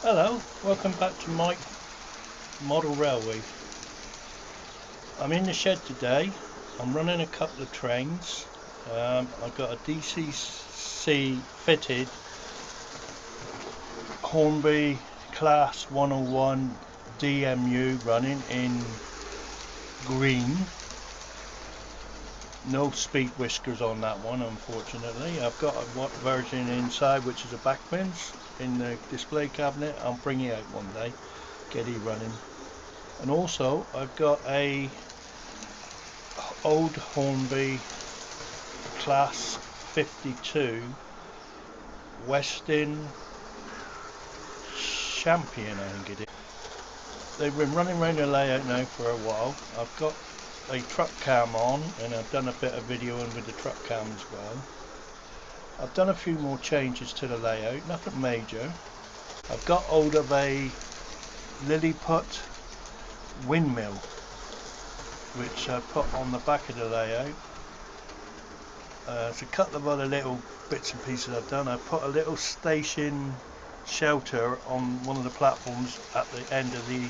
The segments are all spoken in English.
Hello, welcome back to my model railway. I'm in the shed today. I'm running a couple of trains. I've got a DCC fitted Hornby Class 101 DMU running in green. No speed whiskers on that one, unfortunately. I've got a version inside which is a backbends in the display cabinet. I'll bring you out one day, get it running. And also I've got a old Hornby Class 52 Westin Champion, I think it is. They've been running around the layout now for a while. I've got a truck cam on and I've done a bit of videoing with the truck cam as well. I've done a few more changes to the layout, nothing major. I've got hold of a Lilliput windmill which I put on the back of the layout. There's a couple of other little bits and pieces I've done. I put a little station shelter on one of the platforms at the end of the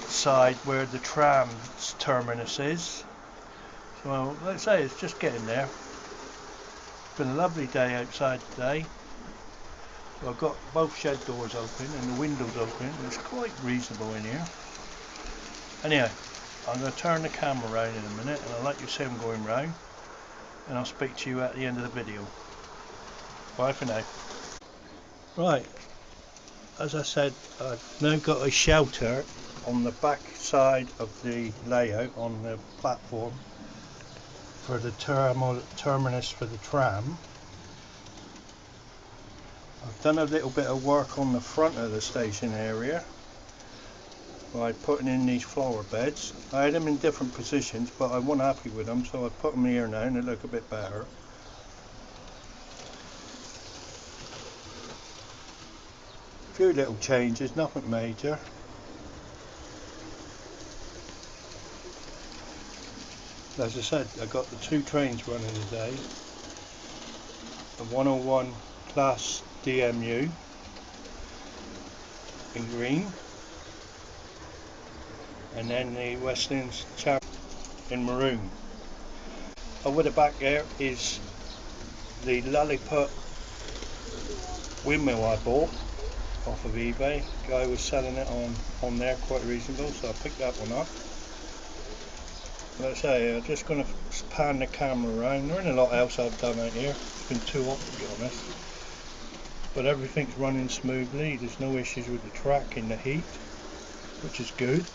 side where the tram terminus is. So let's say it's just getting there. It's been a lovely day outside today. So I've got both shed doors open and the windows open. It's quite reasonable in here. Anyway, I'm going to turn the camera around in a minute and I'll let you see them going round, and I'll speak to you at the end of the video. Bye for now. Right, as I said, I've now got a shelter on the back side of the layout on the platform for the terminus for the tram. I've done a little bit of work on the front of the station area by putting in these flower beds. I had them in different positions but I wasn't happy with them, so I put them here now and they look a bit better. A few little changes, nothing major. As I said, I got the two trains running today. The 101 Class DMU in green, and then the Westin Champion in maroon. Over the back there is the Lilliput windmill I bought off of eBay. The guy was selling it on there quite reasonable, so I picked that one up. Let's say I'm just going to pan the camera around. There isn't a lot else I've done out here. It's been too hot to be honest. But everything's running smoothly. There's no issues with the track in the heat, which is good.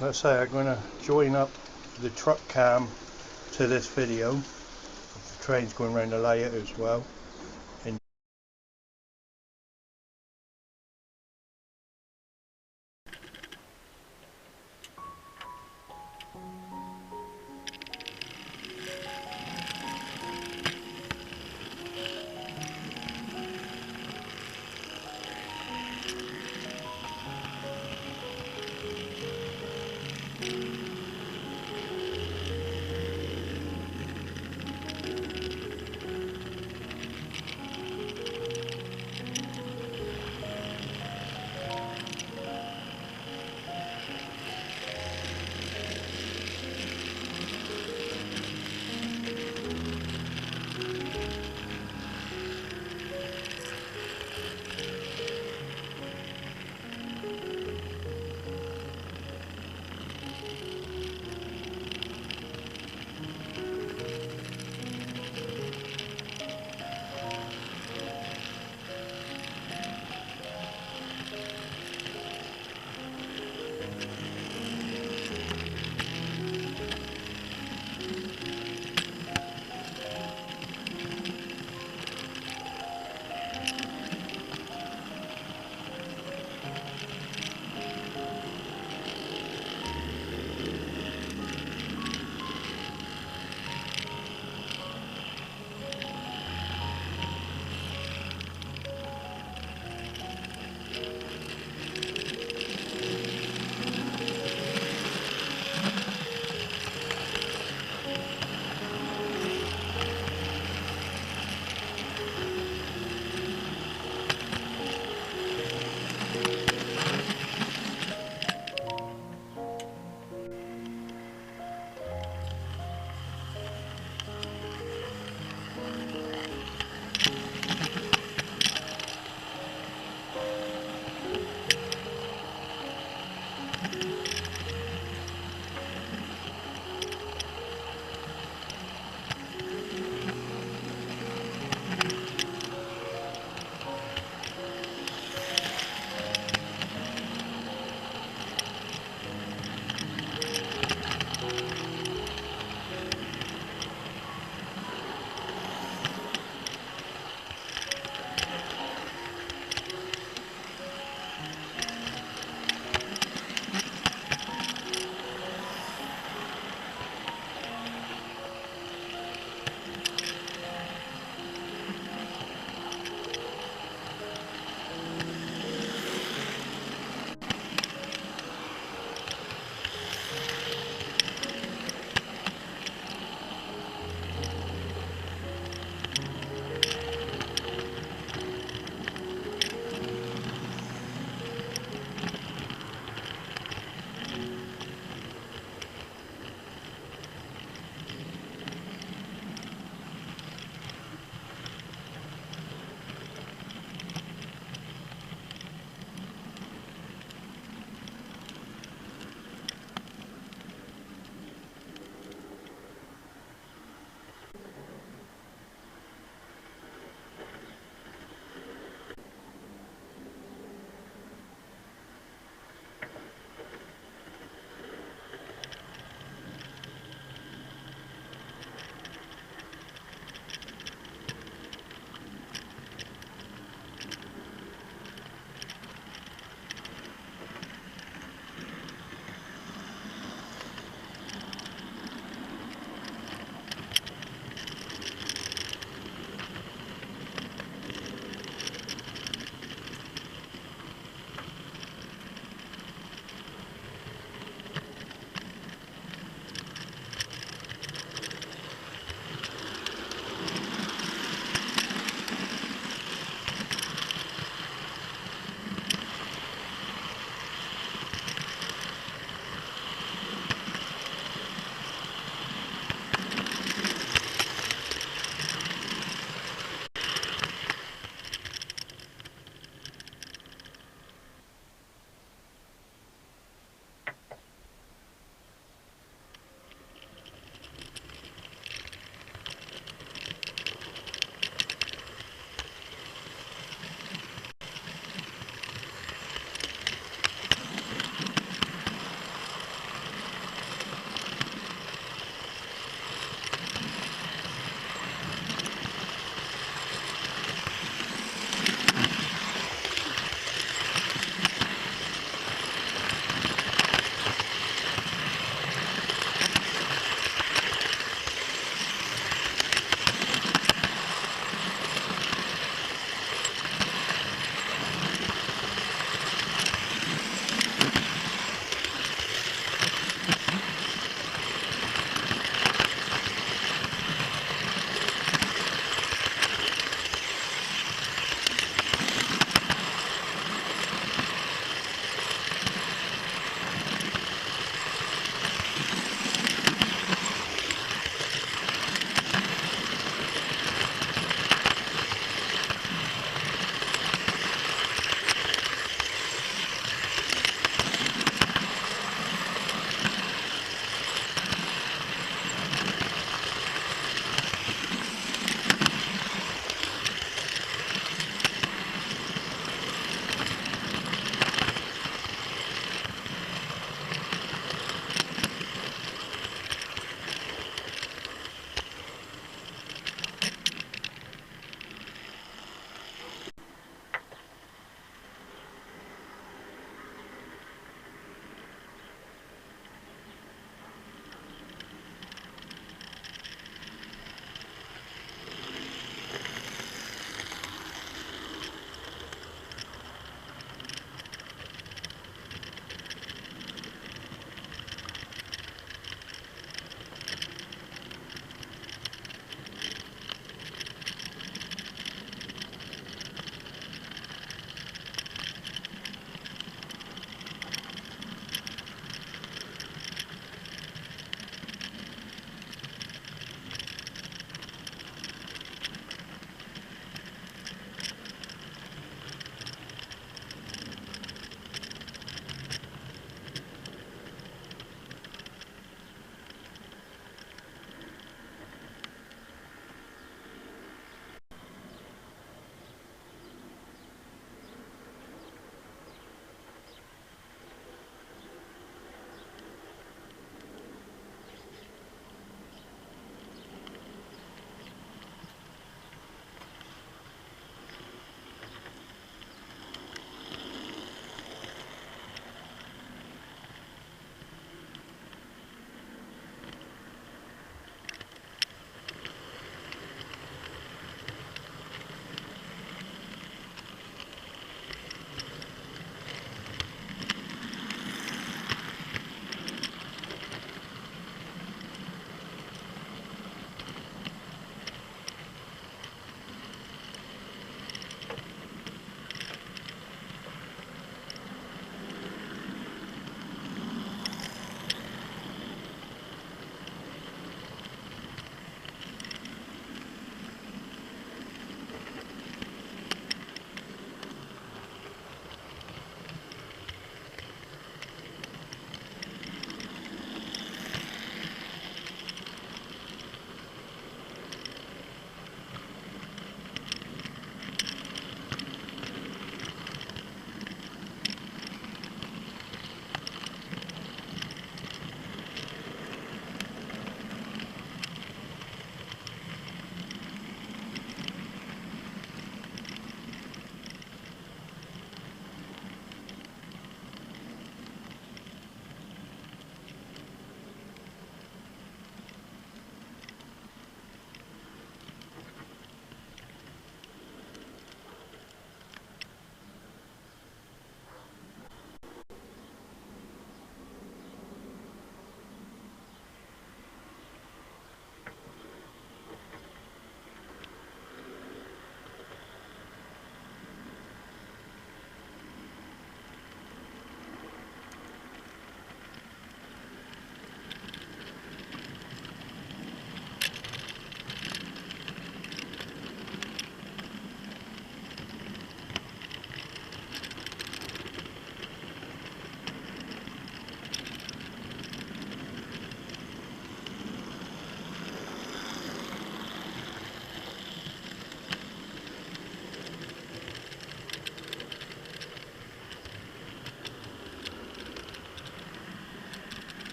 Let's say I'm going to join up the truck cam to this video. The train's going around the layout as well.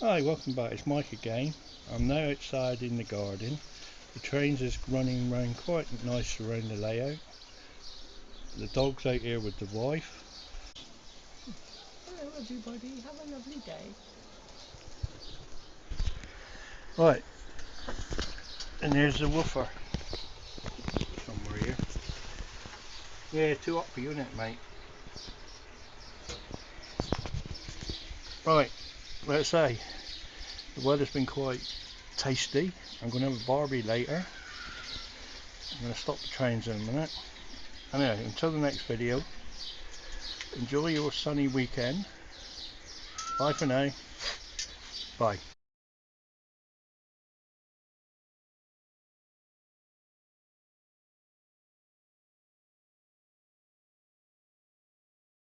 Hi, welcome back. It's Mike again. I'm now outside in the garden. The trains is running round quite nice around the layout. The dog's out here with the wife. Hello everybody, have a lovely day. Right, and there's the woofer. Somewhere here. Yeah, too hot for you, isn't it, mate? Right, let's say the weather's been quite tasty. I'm going to have a barbie later. I'm going to stop the trains in a minute. Anyway, until the next video, enjoy your sunny weekend. Bye for now. Bye.